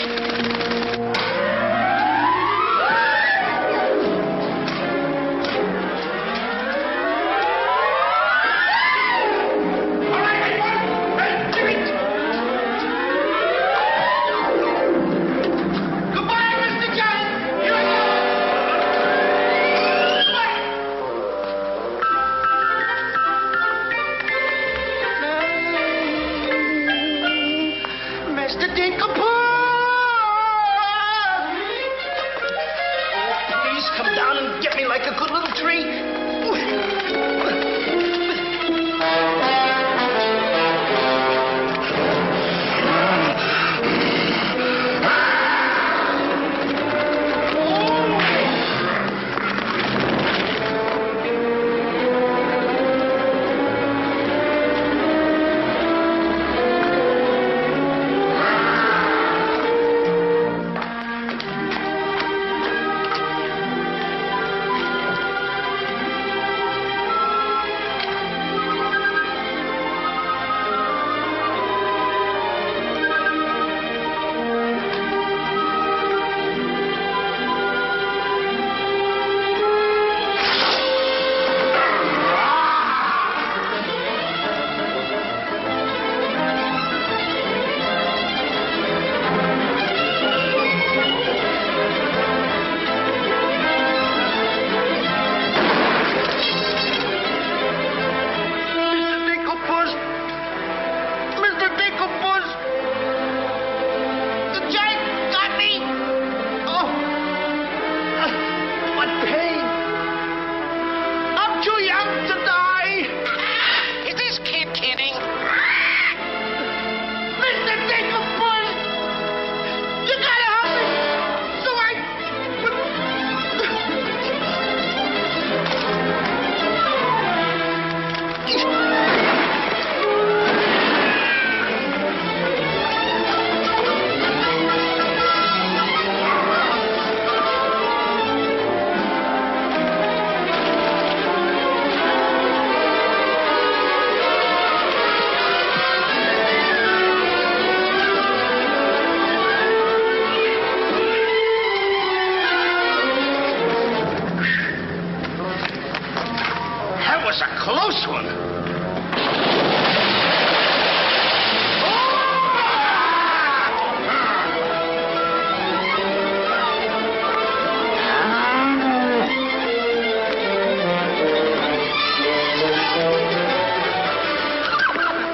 was a close one.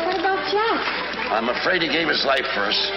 What about Jack? I'm afraid he gave his life for us.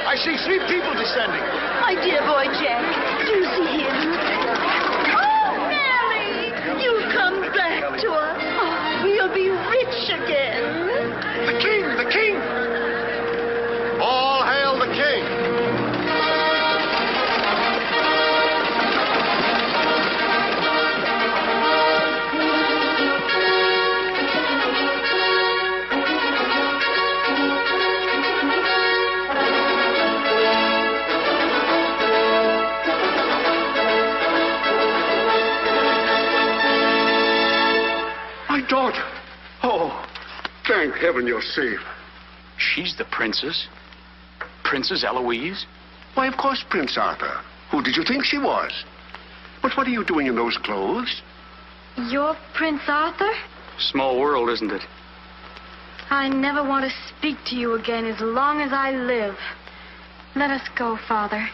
I see 3 people descending. My dear boy, Jack. Do you see him? Oh, Nellie! You've come back to us. Oh, we'll be rich again. The king! The king! All hail the king! Daughter. Oh, thank heaven you're safe. She's the princess? Princess Eloise? Why, of course, Prince Arthur. Who did you think she was? But what are you doing in those clothes? You're Prince Arthur? Small world, isn't it? I never want to speak to you again as long as I live. Let us go, Father.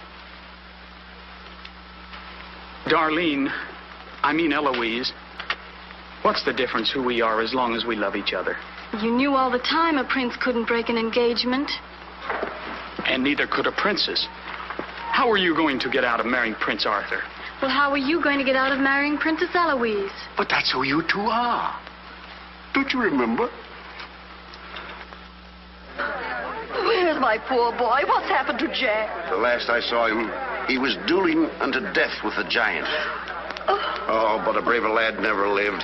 Darlene, I mean Eloise. What's the difference who we are as long as we love each other? You knew all the time a prince couldn't break an engagement. And neither could a princess. How are you going to get out of marrying Prince Arthur? Well, how are you going to get out of marrying Princess Eloise? But that's who you two are. Don't you remember? Where's my poor boy? What's happened to Jack? The last I saw him, he was dueling unto death with the giant. Oh, but a braver lad never lived.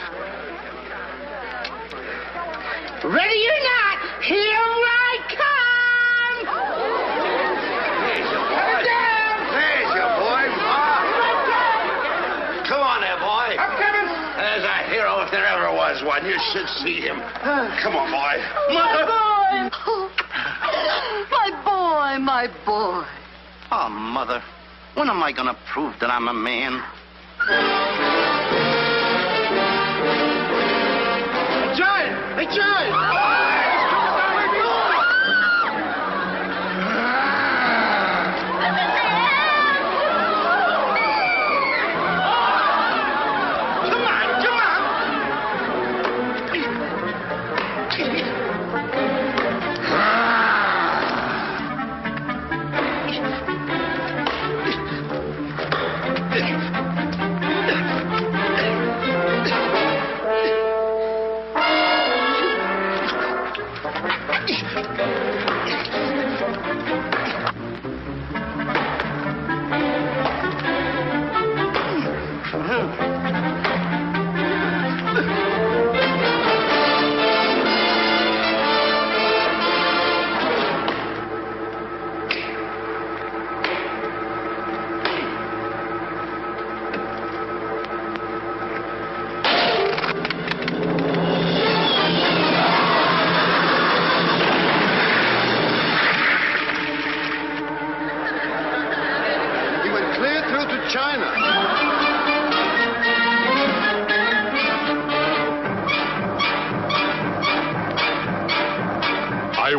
Ready or not, here I come! There's your boy. There's your boy. Come on there, boy. I'm coming. There's a hero if there ever was one. You should see him. Come on, boy. My boy! My boy, my boy. Oh, Mother, when am I going to prove that I'm a man? Giant! Hey, Giant!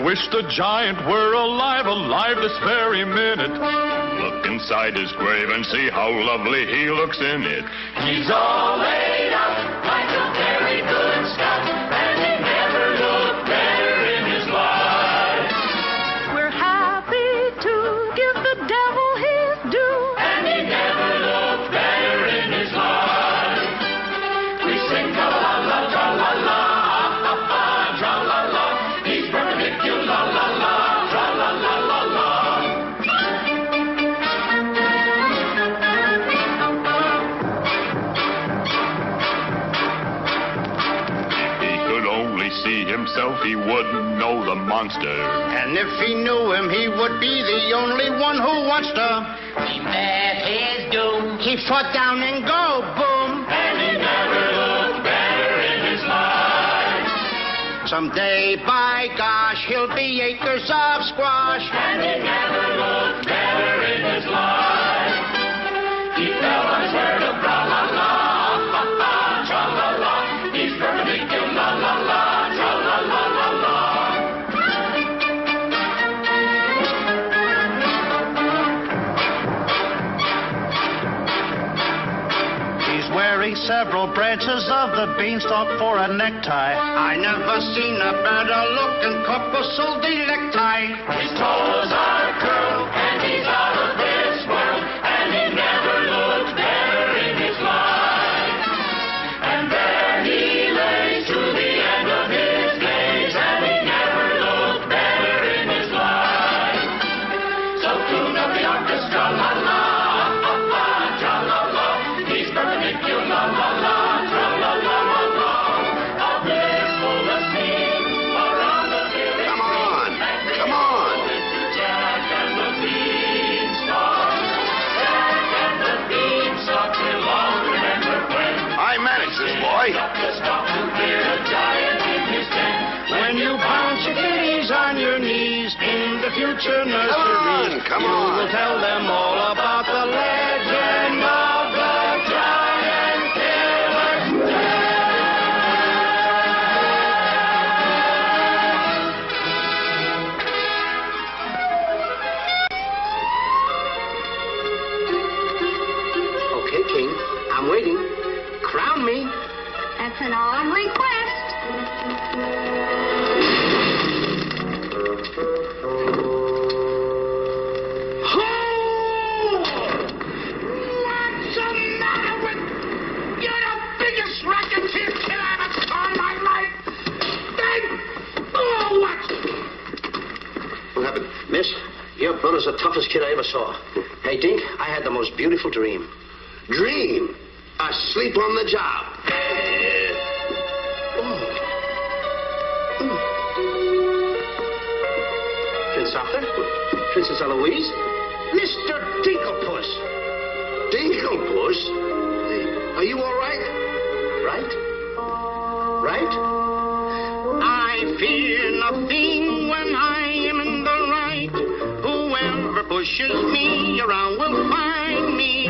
wish the giant were alive, alive this very minute. Look inside his grave and see how lovely he looks in it. He's all laid out like a very good scout, and he never looked better in his life. We're happy to give the devil his due, and he never looked better in his life. We sing tra-la-la, tra-la-la, ah-ha-ha, tra-la-la. He's perpendicular, la-la-la, tra-la-la-la-la. See himself, he wouldn't know the monster. And if he knew him, he would be the only one who wants to. He met his doom. He fought down and go, boom. And he never looked better in his life. Someday, by gosh, he'll be acres of squash. And he never looked better in his life. He fell on his word of tra-la-la, ha-ha, tra-la-la. He's perpendicular, la-la-la. Several branches of the beanstalk for a necktie. I never seen a better looking couple so delecti. His toes are curled and he's out of this world, and he never looked better in his life. And there he lays to the end of his days, and he never looked better in his life. So tune up the orchestra, la la, ha ha, tra la la. He's perpendicular, la la, tra la la la la. A blissful scene around the village. Come on, come on. Jack and the Beanstalk. Jack and the Beanstalk will all remember when. I managed this, boy. The stop to hear a giant in his tent. When you bounce your kitties on your knees in the future nurseries, come on. You will tell them all about the legend of the giant killer. Okay, King, I'm waiting. Crown me. That's an odd request. What's the matter with... You're the biggest racketeer kid I ever saw in my life. What? What happened? Miss, your brother's the toughest kid I ever saw. Hey, Dink, I had the most beautiful dream. Dream. Asleep on the job. Prince Arthur? Princess Eloise? Mr. Dinklepuss. Dinklepuss? Are you all right? Right? Right? I fear nothing when I am in the right. Whoever pushes me around will find me.